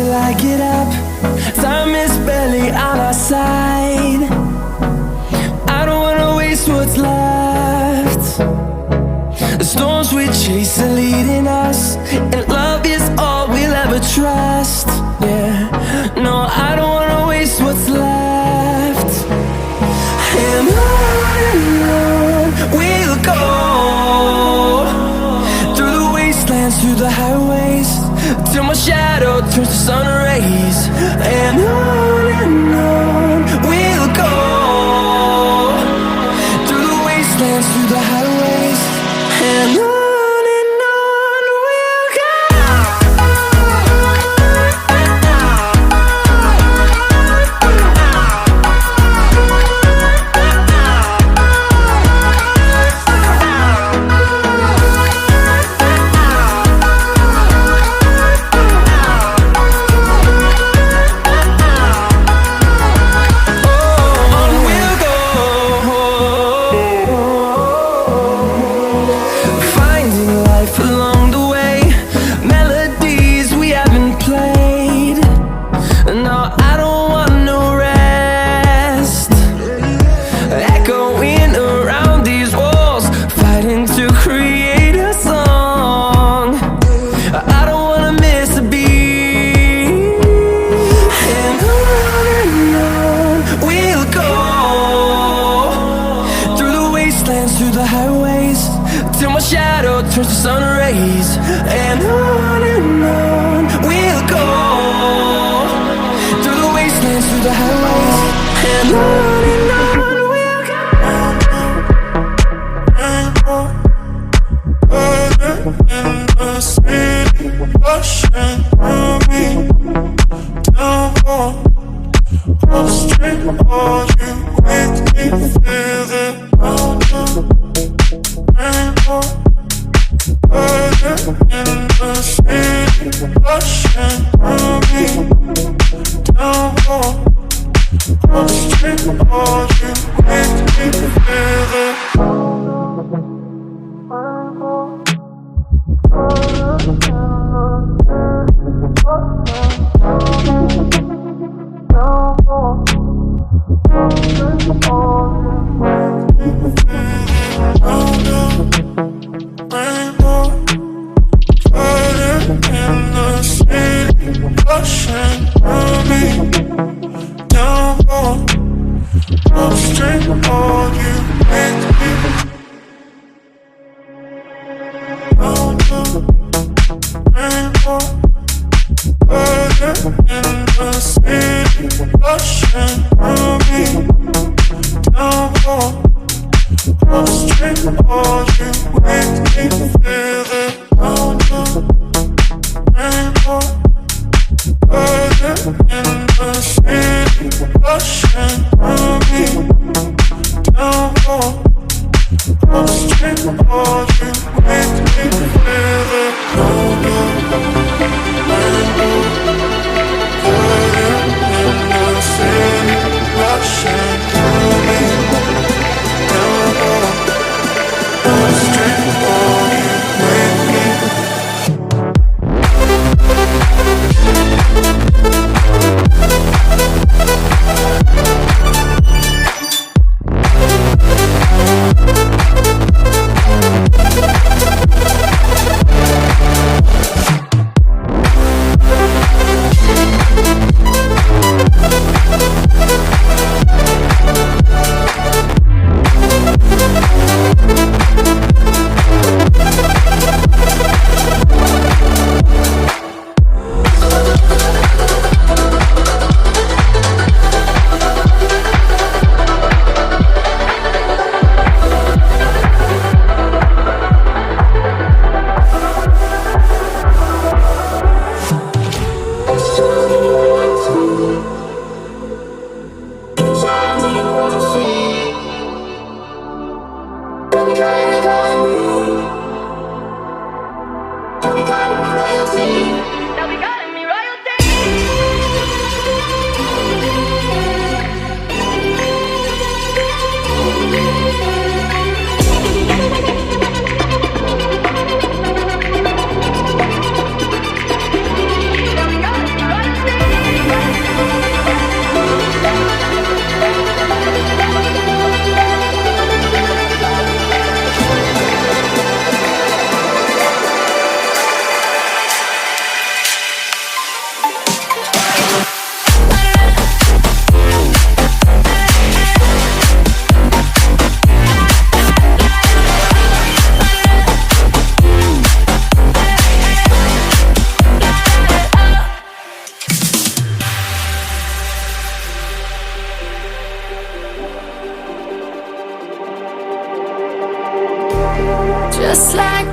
till I get up. Time is barely on our side. I don't wanna waste what's left. The storms we chase are leading us, and love is all we'll ever trust. Yeah, no, I don't wanna waste what's left. And on we'll go, through the wastelands, through the highways, till my shadow turns to sun rays. And on we'll go, through the wastelands, through the highways, and on. Through the highways, till my shadow turns to sun rays. And on we'll go, through the wastelands, through the highways, and on we'll go. In the city, rushing through me, down on street, all you make me feel it. In the city, rushing through me, down on the street, all you make me feel it. Rushing through me, down on the street, all you make me. On the rainbow, further in the city, rushing through me, down on the street, all you make me feel it. On the rainbow, further in the city, rushing through me, down on the street, all you make me feel it. Rainbow, further in the city, rushing through me, down on the street, all you make me.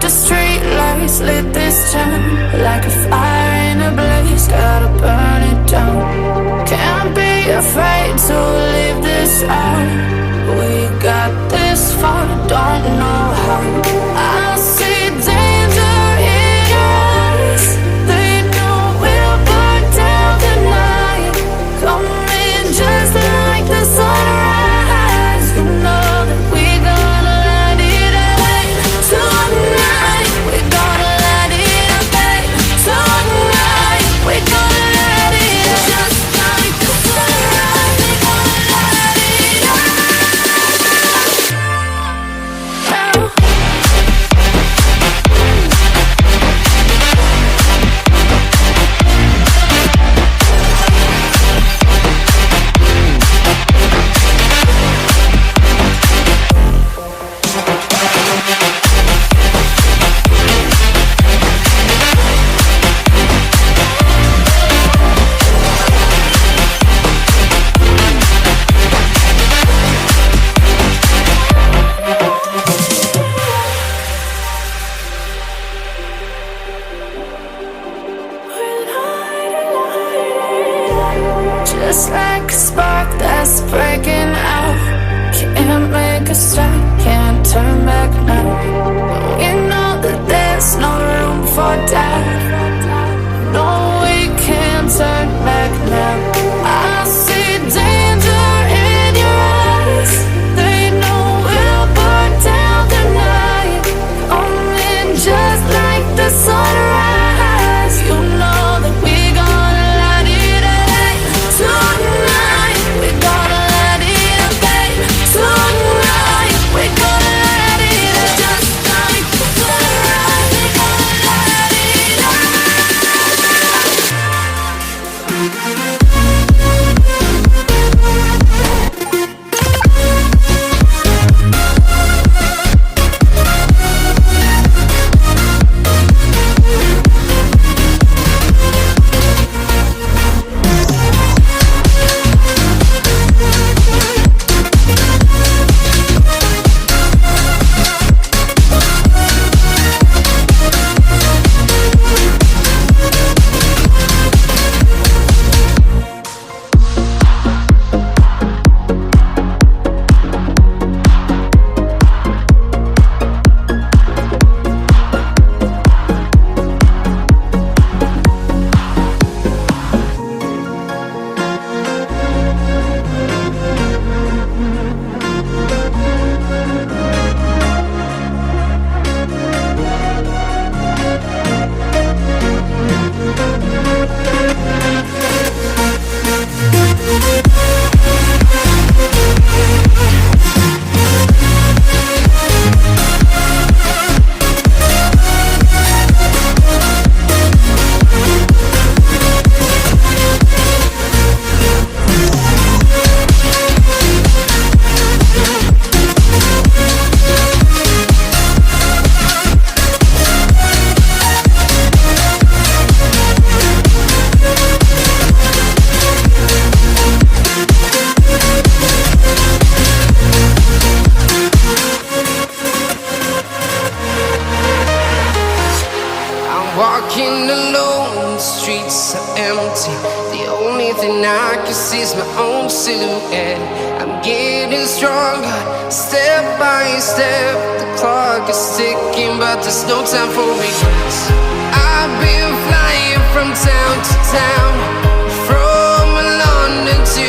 the street lights lit this town like a fire in a blaze, gotta burn it down. Can't be afraid to leave this out. We got this far, don't know how. I see danger in your eyes. They know we'll burn down the night. Coming just like the sunrise. You know that we gonna light it up tonight. We gonna light it up tonight. We gonna light it up just like the sunrise. We gonna light it up now. Just like a spark that's breaking out. Can't make a stop, can't turn back now. We know that there's no room for doubt. No, we can't turn back now. I see danger in your eyes. They know we'll burn down the night. Coming just like the sunrise. You know that we gonna light it up tonight. We gonna light it up tonight. We gonna light it up just like the sunrise. We gonna light it up. Walking alone, the streets are empty. The only thing I can see is my own silhouette. I'm getting stronger, step by step. The clock is ticking, but there's no time for regrets. I've been flying from town to town, from London to